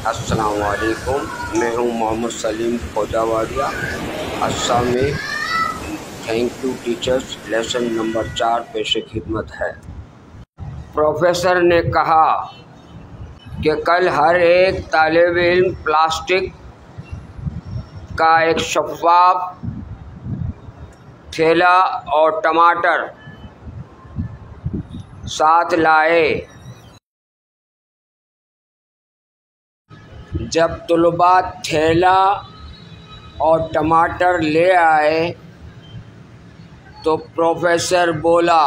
अस्सलाम वालेकुम। मैं हूं मोहम्मद सलीम खोजावाड़िया। अस्सलाम में thank you teachers lesson number 4 पेश खिदमत है। प्रोफेसर ने कहा कि कल हर एक तालिब इल्म प्लास्टिक का एक शफ़ाफ थैला और टमाटर साथ लाए। जब तलबा थैला और टमाटर ले आए तो प्रोफेसर बोला,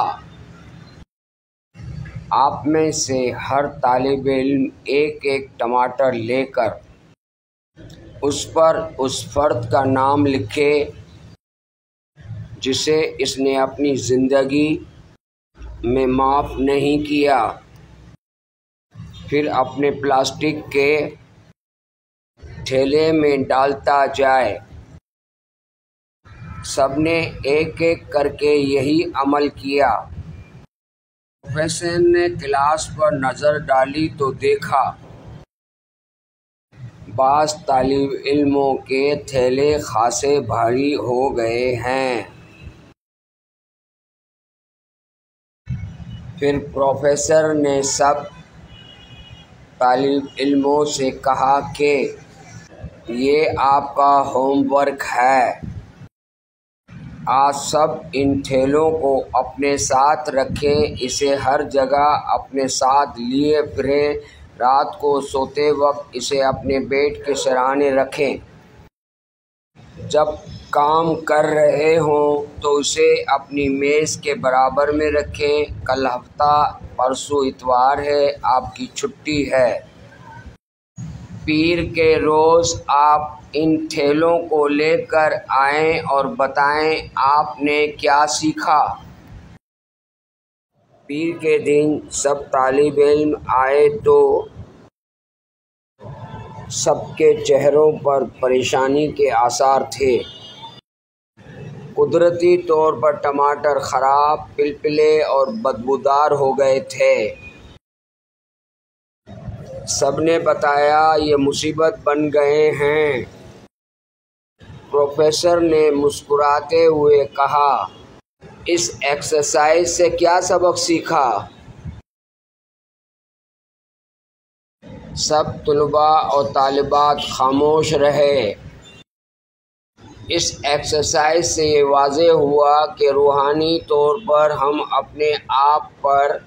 आप में से हर तालिब इल्म एक एक टमाटर लेकर उस पर उस फर्द का नाम लिखे जिसे इसने अपनी ज़िंदगी में माफ़ नहीं किया। फिर अपने प्लास्टिक के थैले में डालता जाए। सबने एक एक करके यही अमल किया। प्रोफेसर ने क्लास पर नज़र डाली तो देखा बाज़ तालिब इल्मों के थैले खासे भारी हो गए हैं। फिर प्रोफेसर ने सब तालिब इल्मों से कहा कि ये आपका होमवर्क है। आज सब इन थैलों को अपने साथ रखें, इसे हर जगह अपने साथ लिए फिरें। रात को सोते वक्त इसे अपने बेड के सिरहाने रखें। जब काम कर रहे हों तो इसे अपनी मेज़ के बराबर में रखें। कल हफ्ता, परसों इतवार है, आपकी छुट्टी है। पीर के रोज़ आप इन थैलों को लेकर आएं और बताएं आपने क्या सीखा। पीर के दिन सब तालिब इल्म आए तो सबके चेहरों पर परेशानी के आसार थे। कुदरती तौर पर टमाटर ख़राब, पिलपिले और बदबूदार हो गए थे। सबने बताया ये मुसीबत बन गए हैं। प्रोफेसर ने मुस्कुराते हुए कहा, इस एक्सरसाइज से क्या सबक सीखा? सब तलबा और तालिबात खामोश रहे। इस एक्सरसाइज से ये वाज़ेह हुआ कि रूहानी तौर पर हम अपने आप पर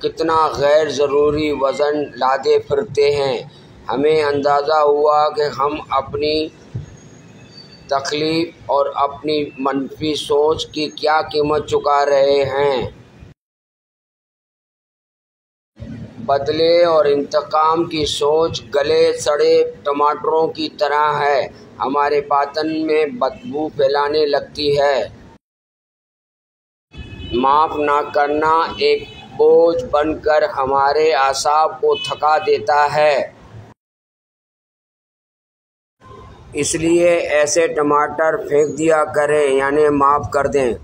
कितना गैर ज़रूरी वज़न लादे फिरते हैं। हमें अंदाज़ा हुआ कि हम अपनी तकलीफ़ और अपनी मनफी सोच की क्या कीमत चुका रहे हैं। बदले और इंतकाम की सोच गले सड़े टमाटरों की तरह है, हमारे बातन में बदबू फैलाने लगती है। माफ़ ना करना एक बोझ बनकर हमारे आसाब को थका देता है। इसलिए ऐसे टमाटर फेंक दिया करें, यानी माफ़ कर दें।